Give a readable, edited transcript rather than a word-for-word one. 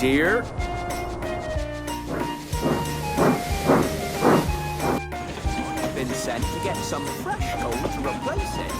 dear. Been sent to get some fresh coal to replace it.